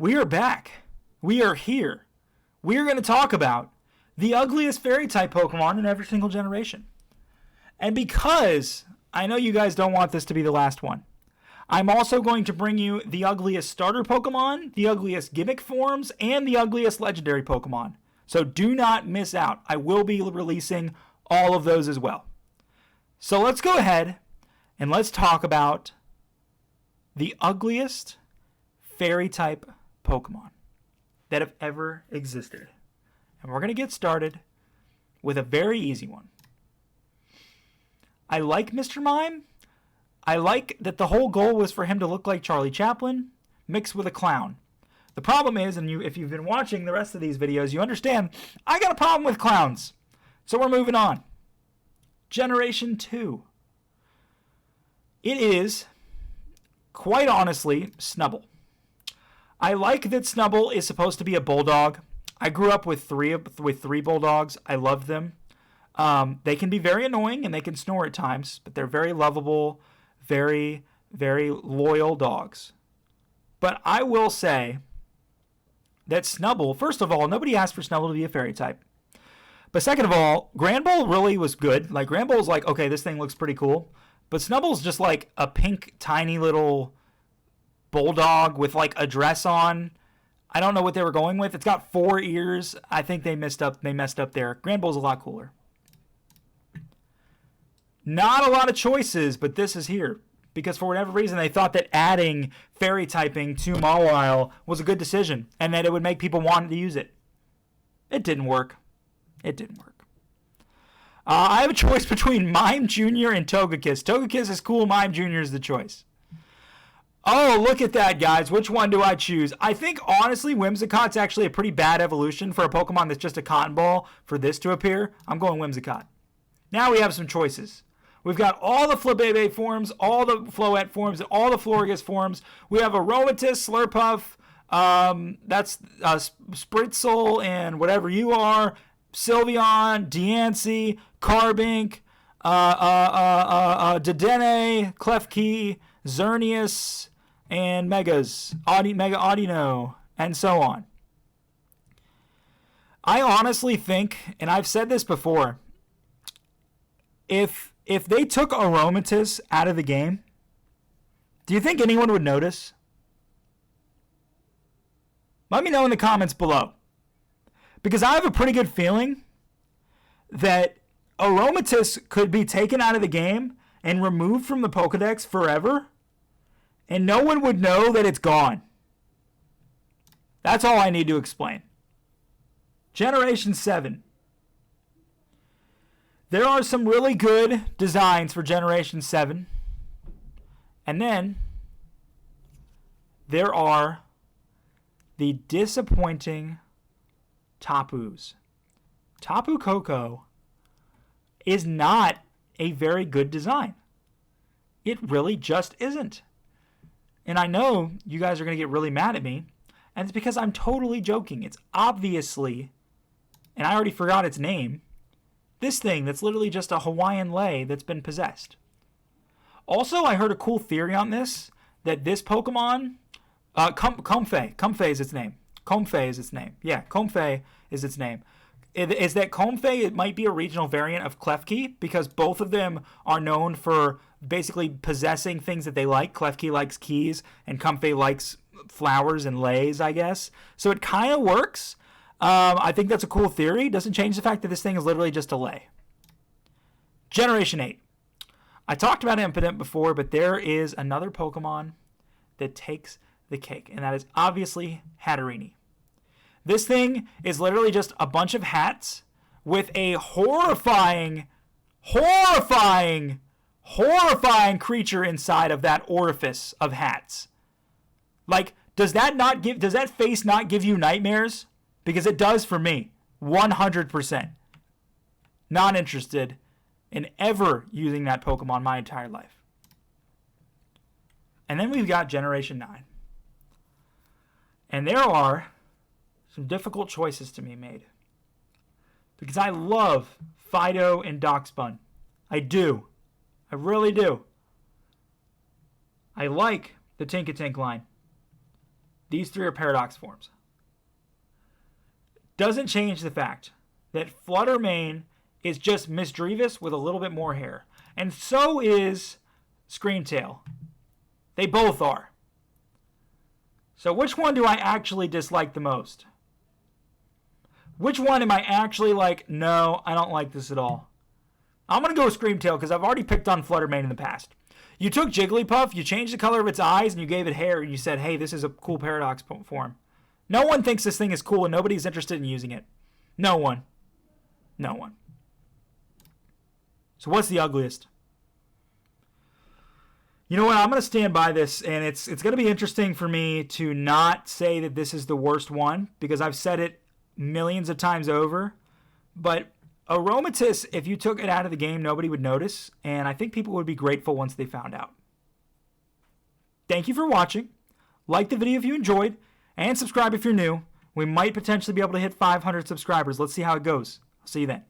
We are back. We are here. We are going to talk about the ugliest fairy type Pokemon in every single generation. And because I know you guys don't want this to be the last one, I'm also going to bring you the ugliest starter Pokemon, the ugliest gimmick forms, and the ugliest legendary Pokemon. So do not miss out. I will be releasing all of those as well. So let's go ahead and let's talk about the ugliest fairy type Pokemon that have ever existed. And we're going to get started with a very easy one. I like Mr. Mime. I like that the whole goal was for him to look like Charlie Chaplin mixed with a clown. The problem is, and if you've been watching the rest of these videos, you understand, I got a problem with clowns. So we're moving on. Generation 2. It is, quite honestly, Snubbull. I like that Snubbull is supposed to be a bulldog. I grew up with three bulldogs. I loved them. They can be very annoying and they can snore at times, but they're very lovable, very, very loyal dogs. But I will say that Snubbull, first of all, nobody asked for Snubbull to be a fairy type. But second of all, Granbull really was good. Like, Granbull's like, okay, this thing looks pretty cool. But Snubbull's just like a pink, tiny little bulldog with like a dress on. I don't know what they were going with. It's got 4 ears. I think they messed up there. Granbull's a lot cooler. Not a lot of choices, but this is here. Because for whatever reason, they thought that adding fairy typing to Mawile was a good decision. And that it would make people want to use it. It didn't work. I have a choice between Mime Jr. and Togekiss. Togekiss is cool. Mime Jr. is the choice. Oh, look at that, guys. Which one do I choose? I think, honestly, Whimsicott's actually a pretty bad evolution for a Pokemon that's just a cotton ball for this to appear. I'm going Whimsicott. Now we have some choices. We've got all the Flabébé forms, all the Floette forms, and all the Florges forms. We have Aromatisse, Slurpuff, that's Spritzel, and whatever you are, Sylveon, Diancie, Carbink, Dedenne, Klefki, Xerneas, and Megas, Mega Audino, and so on. I honestly think, and I've said this before, if they took Aromatisse out of the game, do you think anyone would notice? Let me know in the comments below. Because I have a pretty good feeling that Aromatisse could be taken out of the game and removed from the Pokedex forever, and no one would know that it's gone. That's all I need to explain. Generation 7. There are some really good designs for Generation 7. And then there are the disappointing Tapus. Tapu Koko is not a very good design. It really just isn't. And I know you guys are going to get really mad at me, and it's because I'm totally joking. It's obviously, and I already forgot its name, this thing that's literally just a Hawaiian lei that's been possessed. Also, I heard a cool theory on this, that this Pokemon, Comfey is its name. Comfey is its name. Yeah, Comfey is its name. Is that Comfey, it might be a regional variant of Klefki, because both of them are known for basically possessing things that they like. Klefki likes keys, and Comfey likes flowers and leis, I guess. So it kind of works. I think that's a cool theory. Doesn't change the fact that this thing is literally just a lei. Generation 8. I talked about Impidimp before, but there is another Pokemon that takes the cake, and that is obviously Hatterene. This thing is literally just a bunch of hats with a horrifying creature inside of that orifice of hats. Like, does that face not give you nightmares? Because it does for me. 100%. Not interested in ever using that Pokemon my entire life. And then we've got Generation 9. And there are some difficult choices to be made. Because I love Fido and Darkspun. I do. I really do. I like the Tinkatink line. These three are paradox forms. Doesn't change the fact that Fluttermane is just Misdreavus with a little bit more hair. And so is Screamtail. They both are. So which one do I actually dislike the most? Which one am I actually like, no, I don't like this at all? I'm going to go with Screamtail because I've already picked on Fluttermane in the past. You took Jigglypuff, you changed the color of its eyes, and you gave it hair, and you said, hey, this is a cool paradox form. No one thinks this thing is cool, and nobody's interested in using it. No one. No one. So what's the ugliest? You know what? I'm going to stand by this, and it's going to be interesting for me to not say that this is the worst one, because I've said it millions of times over. But Aromatisse, if you took it out of the game, nobody would notice, and I think people would be grateful once they found out. Thank you for watching. Like the video if you enjoyed, and subscribe if you're new. We might potentially be able to hit 500 subscribers. Let's see how it goes. I'll see you then.